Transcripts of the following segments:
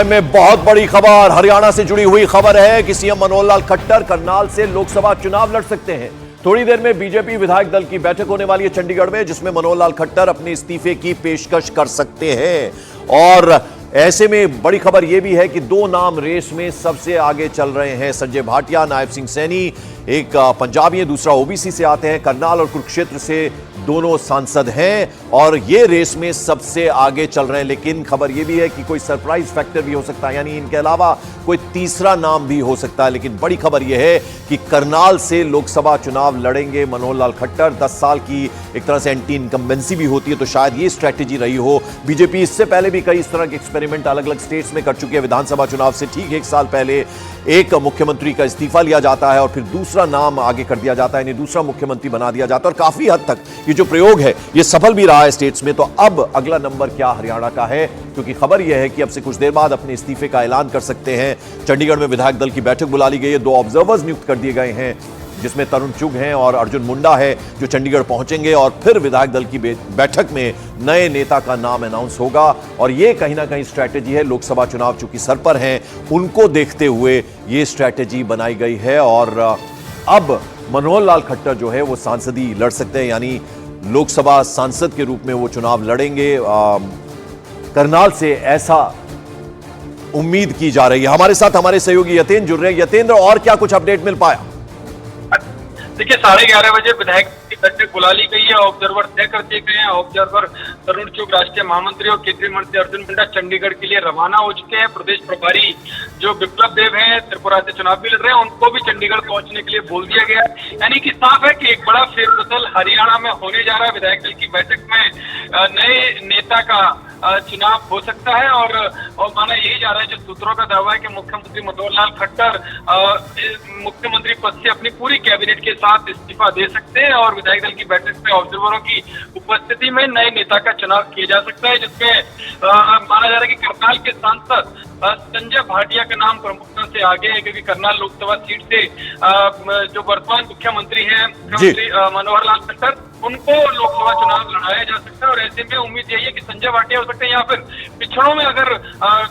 में बहुत बड़ी खबर हरियाणा से जुड़ी हुई खबर है कि सीएम मनोहर लाल खट्टर करनाल से लोकसभा चुनाव लड़ सकते हैं। थोड़ी देर में बीजेपी विधायक दल की बैठक होने वाली है चंडीगढ़ में, जिसमें मनोहर लाल खट्टर अपने इस्तीफे की पेशकश कर सकते हैं। और ऐसे में बड़ी खबर यह भी है कि दो नाम रेस में सबसे आगे चल रहे हैं। संजय भाटिया, नायब सिंह सैनी, एक पंजाबी है, दूसरा ओबीसी से आते हैं। करनाल और कुरुक्षेत्र से दोनों सांसद हैं और ये रेस में सबसे आगे चल रहे हैं। लेकिन खबर यह भी है कि कोई सरप्राइज फैक्टर भी हो सकता है, यानी इनके अलावा कोई तीसरा नाम भी हो सकता है। लेकिन बड़ी खबर यह है कि करनाल से लोकसभा चुनाव लड़ेंगे मनोहर लाल खट्टर। 10 साल की एक तरह से एंटी इनकम्बेंसी भी होती है, तो शायद ये स्ट्रैटेजी रही हो। बीजेपी इससे पहले भी कई इस तरह के एक्सपेरिमेंट अलग अलग स्टेट्स में कर चुकी है। विधानसभा चुनाव से ठीक 1 साल पहले एक मुख्यमंत्री का इस्तीफा लिया जाता है और फिर दूसरा नाम आगे कर दिया जाता है, यानी दूसरा मुख्यमंत्री बना दिया जाता है। और काफी हद तक ये जो प्रयोग है ये सफल भी रहा है स्टेट्स में। तो अब अगला नंबर क्या हरियाणा का है, क्योंकि खबर यह है कि अब से कुछ देर बाद अपने इस्तीफे का ऐलान कर सकते हैं। चंडीगढ़ में विधायक दल की बैठक बुला ली गई है, 2 ऑब्जर्वर्स नियुक्त कर दिए गए हैं, जिसमें तरुण चुग हैं और अर्जुन मुंडा है, जो चंडीगढ़ पहुंचेंगे और फिर विधायक दल की बैठक में नए नेता का नाम अनाउंस होगा। और यह कहीं ना कहीं स्ट्रैटेजी है, लोकसभा चुनाव चूंकि सर पर हैं, उनको देखते हुए यह स्ट्रैटेजी बनाई गई है। और अब मनोहर लाल खट्टर जो है वो सांसदी लड़ सकते हैं, यानी लोकसभा सांसद के रूप में वो चुनाव लड़ेंगे करनाल से, ऐसा उम्मीद की जा रही है। हमारे साथ हमारे सहयोगी यतेंद्र जुड़ रहे हैं। यतेंद्र, और क्या कुछ अपडेट मिल पाया? देखिए, 11:30 बजे विधायक की बैठक बुला ली गई है। ऑब्जर्वर तय कर दिए गए हैं। ऑब्जर्वर तरुण चुग, राष्ट्रीय महामंत्री, और केंद्रीय मंत्री अर्जुन मुंडा चंडीगढ़ के लिए रवाना हो चुके हैं। प्रदेश प्रभारी जो विप्लव देव हैं, त्रिपुरा से चुनाव भी लड़ रहे हैं, उनको भी चंडीगढ़ पहुंचने के लिए बोल दिया गया है। यानी कि साफ है कि एक बड़ा फेरबदल हरियाणा में होने जा रहा है। विधायक दल की बैठक में नए नेता का चुनाव हो सकता है और माना यही जा रहा है, जो सूत्रों का दावा है कि मुख्यमंत्री मनोहर लाल खट्टर मुख्यमंत्री पद से अपनी पूरी कैबिनेट के साथ इस्तीफा दे सकते हैं और विधायक दल की बैठक में ऑब्जर्वरों की उपस्थिति में नए नेता का चुनाव किया जा सकता है, जिसमें माना जा रहा है कि करनाल के सांसद संजय भाटिया का नाम प्रमुखता से आगे है, क्योंकि करनाल लोकसभा सीट से जो वर्तमान मुख्यमंत्री हैं, मुख्यमंत्री मनोहर लाल खट्टर, उनको लोकसभा चुनाव लड़ाया जा सकता है। और ऐसे में उम्मीद यही है कि संजय भाटिया हो सकते हैं, या फिर पिछड़ों में अगर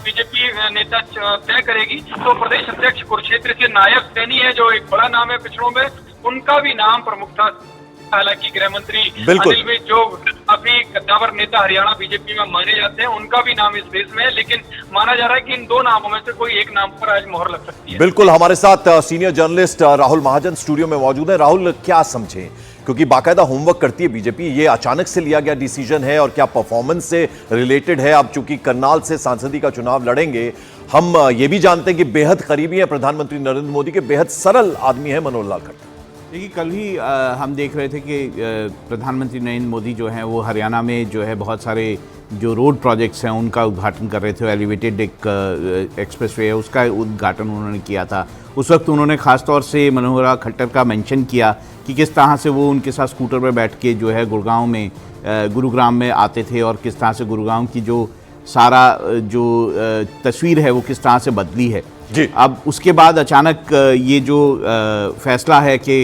बीजेपी नेता तय करेगी तो प्रदेश अध्यक्ष कुरुक्षेत्र से नायब सैनी है, जो एक बड़ा नाम है पिछड़ों में, उनका भी नाम प्रमुखता। हालांकि गृह मंत्री अनिल विज, जो काफी कद्दावर नेता हरियाणा बीजेपी में माने जाते हैं, उनका भी नाम इस रेस में है। लेकिन माना जा रहा है कि इन दो नामों में से कोई एक नाम पर आज मोहर लग सकती है। बिल्कुल, हमारे साथ सीनियर जर्नलिस्ट राहुल महाजन स्टूडियो में मौजूद है। राहुल, क्या समझे, क्योंकि बाकायदा होमवर्क करती है बीजेपी, ये अचानक से लिया गया डिसीजन है और क्या परफॉर्मेंस से रिलेटेड है? अब चूंकि करनाल से सांसदी का चुनाव लड़ेंगे, हम ये भी जानते हैं कि बेहद करीबी है प्रधानमंत्री नरेंद्र मोदी के, बेहद सरल आदमी है मनोहर लाल खट्टर। देखिए, कल ही हम देख रहे थे कि प्रधानमंत्री नरेंद्र मोदी जो हैं वो हरियाणा में जो है बहुत सारे जो रोड प्रोजेक्ट्स हैं उनका उद्घाटन कर रहे थे। एलिवेटेड एक एक्सप्रेसवे है, उसका उद्घाटन उन्होंने किया था। उस वक्त उन्होंने ख़ासतौर से मनोहर लाल खट्टर का मेंशन किया कि किस तरह से वो उनके साथ स्कूटर पर बैठ के जो है गुड़गांव में गुरुग्राम में आते थे और किस तरह से गुरुग्राम की जो सारा जो तस्वीर है वो किस तरह से बदली है जी। अब उसके बाद अचानक ये जो फैसला है कि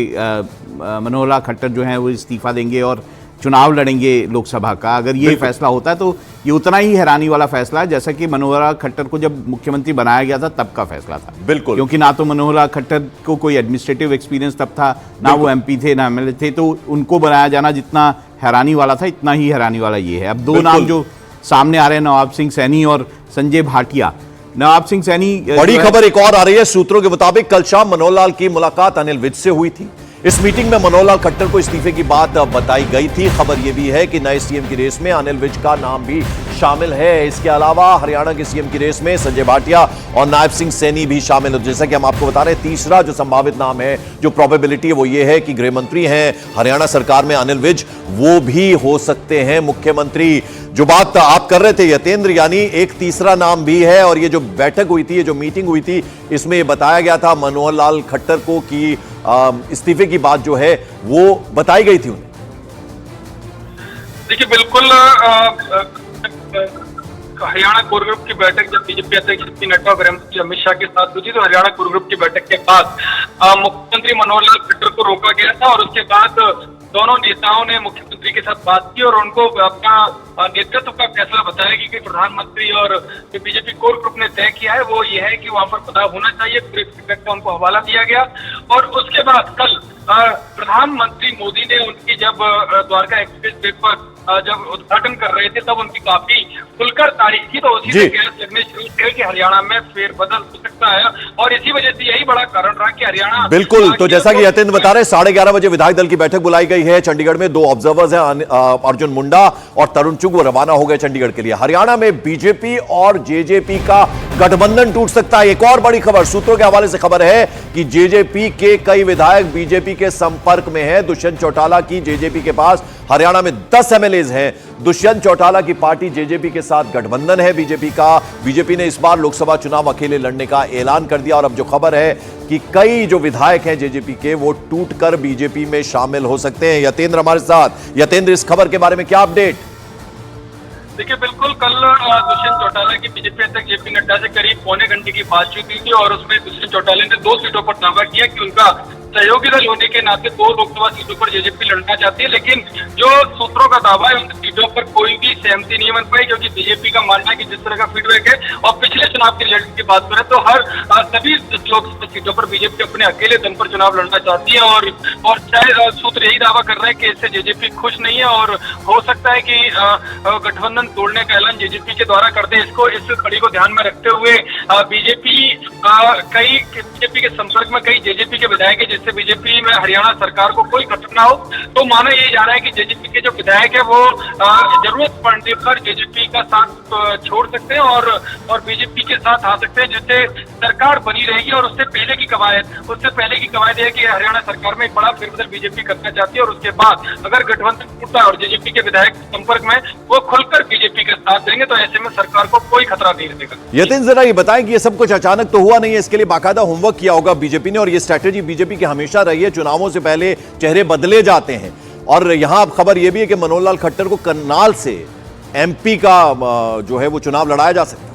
मनोहर लाल खट्टर जो है वो इस्तीफा देंगे और चुनाव लड़ेंगे लोकसभा का, अगर ये फैसला होता है तो ये उतना ही हैरानी वाला फैसला है जैसा कि मनोहर लाल खट्टर को जब मुख्यमंत्री बनाया गया था तब का फैसला था। बिल्कुल, क्योंकि ना तो मनोहर लाल खट्टर को कोई एडमिनिस्ट्रेटिव एक्सपीरियंस तब था, ना वो एमपी थे ना एमएलए थे, तो उनको बनाया जाना जितना हैरानी वाला था, इतना ही हैरानी वाला ये है। अब दो नाम जो सामने आ रहे हैं, नवाब सिंह सैनी और संजय भाटिया। नवाब सिंह सैनी, बड़ी खबर एक और आ रही है, सूत्रों के मुताबिक कल शाम मनोहर लाल की मुलाकात अनिल विज से हुई थी। इस मीटिंग में मनोहर लाल खट्टर को इस्तीफे की बात बताई गई थी। खबर यह भी है कि नए सीएम की रेस में अनिल विज का नाम भी शामिल है। इसके अलावा हरियाणा के सीएम की रेस में संजय भाटिया और नायब सिंह सैनी भी शामिल है। जैसा कि हम आपको बता रहे हैं, तीसरा जो संभावित नाम है, जो प्रोबेबिलिटी है, वो ये है कि गृह मंत्री हैं हरियाणा सरकार में अनिल विज, वो भी हो सकते हैं मुख्यमंत्री। जो बात आप कर रहे थे यतेंद्र, यानी एक तीसरा नाम भी है। और ये जो बैठक हुई थी, ये जो मीटिंग हुई थी, इसमें ये बताया गया था मनोहर लाल खट्टर को कि इस्तीफे की बात जो है वो बताई गई थी उन्हें। देखिए, बिल्कुल हरियाणा कोर ग्रुप की बैठक जब बीजेपी अध्यक्ष जगत नड्डा और गृह मंत्री अमित शाह के साथ हुई थी, तो हरियाणा कोर ग्रुप की बैठक के बाद मुख्यमंत्री मनोहर लाल खट्टर को रोका गया था और उसके बाद दोनों नेताओं ने मुख्यमंत्री के साथ बात की और उनको अपना नेतृत्व का फैसला बताया कि प्रधानमंत्री और जो बीजेपी कोर ग्रुप ने तय किया है वो ये है कि वहां पर पता होना चाहिए। पूरे फीडबैक का उनको हवाला दिया गया और उसके बाद कल प्रधानमंत्री मोदी ने उनकी जब द्वारका एक्सप्रेस वे पर जब उद्घाटन कर रहे थे तब उनकी काफी खुलकर तारीफ की, तो उसी से गैस लगने शुरू हुए कि हरियाणा में फेरबदल हो सकता है और इसी वजह से यही बड़ा कारण रहा कि हरियाणा बिल्कुल। तो जैसा कि यतेंद्र बता रहे 11:30 बजे विधायक दल की बैठक बुलाई गई है चंडीगढ़ में। 2 ऑब्जर्वर्स हैं, अर्जुन मुंडा और तरुण चुग, वो रवाना हो गए चंडीगढ़ के लिए। हरियाणा में बीजेपी और जेजेपी का गठबंधन टूट सकता है। एक और बड़ी खबर सूत्रों के हवाले से खबर है कि जेजेपी के कई विधायक बीजेपी के संपर्क में हैं। दुष्यंत चौटाला की जेजेपी के पास हरियाणा में 10 एमएलएज हैं। दुष्यंत चौटाला की पार्टी जेजेपी के साथ गठबंधन है बीजेपी का। बीजेपी ने इस बार लोकसभा चुनाव अकेले लड़ने का ऐलान कर दिया और अब जो खबर है कि कई जो विधायक हैं जेजेपी के वो टूटकर बीजेपी में शामिल हो सकते हैं। यतेंद्र हमारे साथ। यतेंद्र, इस खबर के बारे में क्या अपडेट? देखिए, बिल्कुल कल दुष्यंत चौटाला की बीजेपी अध्यक्ष जेपी नड्डा से करीब पौने घंटे की बातचीत हुई थी और उसमें दुष्यंत चौटाला ने 2 सीटों पर दावा किया कि उनका सहयोगी दल होने के नाते 2 लोकसभा सीटों पर जेजेपी लड़ना चाहती है, लेकिन जो सूत्रों का दावा है उन सीटों पर कोई भी सहमति नहीं बन पाई, क्योंकि बीजेपी का मानना है कि जिस तरह का फीडबैक है और पिछले चुनाव के रिजल्ट की बात करें तो सभी लोकसभा सीटों पर बीजेपी अपने अकेले दम पर चुनाव लड़ना चाहती है और शायद सूत्र यही दावा कर रहे हैं कि इससे जेजेपी खुश नहीं है और हो सकता है कि गठबंधन तोड़ने का ऐलान जेजेपी के द्वारा कर दे। इस कड़ी को ध्यान में रखते हुए बीजेपी के संपर्क में कई जेजेपी के विधायक है, जिससे बीजेपी में हरियाणा सरकार को कोई खतरा ना हो। तो माना यही जा रहा है कि जेजेपी के जो विधायक है वो जरूरत पड़ने पर जेजेपी का साथ छोड़ सकते हैं और बीजेपी के साथ आ सकते हैं, जिससे सरकार बनी रहेगी। और उससे पहले की कवायद है कि हरियाणा सरकार में एक बड़ा फेरबदल बीजेपी करना चाहती है और उसके बाद अगर गठबंधन टूटता है और जेजेपी के विधायक संपर्क में वो खुलकर बीजेपी के साथ देंगे तो ऐसे में सरकार को कोई खतरा नहीं रहेगा। यतीन, जरा ये बताएं कि ये सब कुछ अचानक तो हुआ नहीं है, इसके लिए बाकायदा होमवर्क किया होगा बीजेपी ने और ये स्ट्रैटेजी बीजेपी की हमेशा रही है, चुनावों से पहले चेहरे बदले जाते हैं। और यहां अब खबर यह भी है कि मनोहर लाल खट्टर को करनाल से एमपी का जो है वो चुनाव लड़ाया जा सकता है।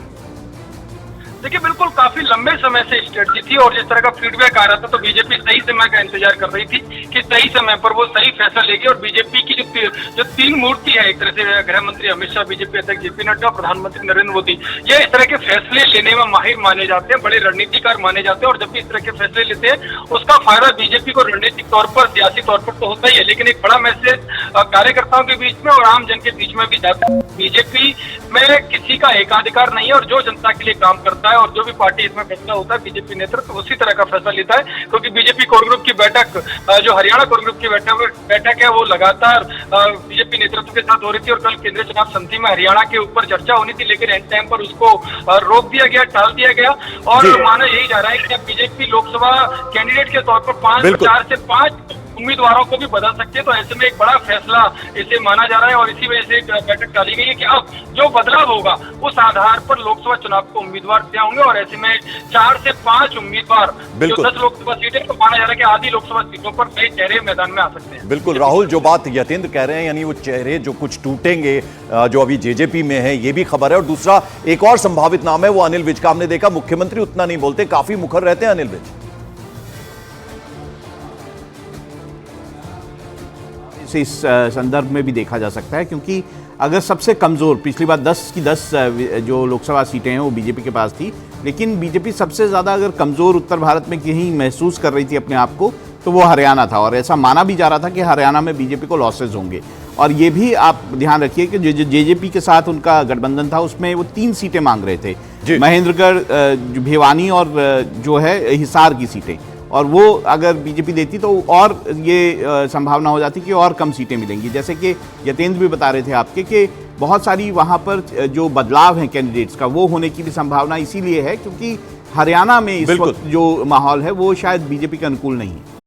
देखिए, बिल्कुल काफी लंबे समय से स्ट्रेटजी थी और जिस तरह का फीडबैक आ रहा था तो बीजेपी सही समय का इंतजार कर रही थी कि सही समय पर वो सही फैसला लेगी। और बीजेपी की जो 3 मूर्ति है, एक तरह से गृह मंत्री अमित शाह, बीजेपी अध्यक्ष जेपी नड्डा, प्रधानमंत्री नरेंद्र मोदी, ये इस तरह के फैसले लेने में माहिर माने जाते हैं, बड़े रणनीतिकार माने जाते हैं। और जब भी इस तरह के फैसले लेते हैं उसका फायदा बीजेपी को रणनीतिक तौर पर, सियासी तौर पर तो होता ही है, लेकिन एक बड़ा मैसेज कार्यकर्ताओं के बीच में और आम जन के बीच में भी जाता है। बीजेपी में किसी का एकाधिकार नहीं है और जो जनता के लिए काम करता है और जो भी पार्टी इसमें फैसला होता है बीजेपी नेतृत्व उसी तरह का फैसला लेता है। क्योंकि बीजेपी कोर ग्रुप की बैठक, जो हरियाणा कोर ग्रुप की बैठक है, वो लगातार बीजेपी नेतृत्व के साथ हो रही थी और कल केंद्रीय चुनाव समिति में हरियाणा के ऊपर चर्चा होनी थी, लेकिन एंड टाइम पर उसको रोक दिया गया, टाल दिया गया। और माना यही जा रहा है कि अब बीजेपी लोकसभा कैंडिडेट के तौर पर 4 से 5 उम्मीदवारों को भी बदल सकते हैं। तो ऐसे में एक बड़ा फैसला इसे माना जा रहा है और इसी वजह से बैठक डाली गई है कि अब जो बदलाव होगा उस आधार पर लोकसभा चुनाव को उम्मीदवार तय होंगे और ऐसे में 4 से 5 उम्मीदवार, जो 10 लोकसभा सीटें, तो माना जा रहा है कि आधी लोकसभा सीटों पर नए चेहरे मैदान में आ सकते हैं। बिल्कुल राहुल, जो बात यतेंद्र कह रहे हैं, यानी वो चेहरे जो कुछ टूटेंगे जो अभी जेजेपी में है, ये भी खबर है। और दूसरा एक और संभावित नाम है वो अनिल विज का। हमने देखा मुख्यमंत्री उतना नहीं बोलते, काफी मुखर रहते हैं अनिल विज। इस संदर्भ में भी देखा जा सकता है, क्योंकि अगर सबसे कमज़ोर, पिछली बार 10 की 10 जो लोकसभा सीटें हैं वो बीजेपी के पास थी, लेकिन बीजेपी सबसे ज़्यादा अगर कमज़ोर उत्तर भारत में कहीं महसूस कर रही थी अपने आप को तो वो हरियाणा था। और ऐसा माना भी जा रहा था कि हरियाणा में बीजेपी को लॉसेज होंगे। और ये भी आप ध्यान रखिए कि जो जेजेपी के साथ उनका गठबंधन था उसमें वो 3 सीटें मांग रहे थे, महेंद्रगढ़, भिवानी और जो है हिसार की सीटें। और वो अगर बीजेपी देती तो और ये संभावना हो जाती कि और कम सीटें मिलेंगी। जैसे कि यतेंद्र भी बता रहे थे आपके कि बहुत सारी वहाँ पर जो बदलाव हैं कैंडिडेट्स का, वो होने की भी संभावना इसीलिए है क्योंकि हरियाणा में इस वक्त जो माहौल है वो शायद बीजेपी के अनुकूल नहीं है।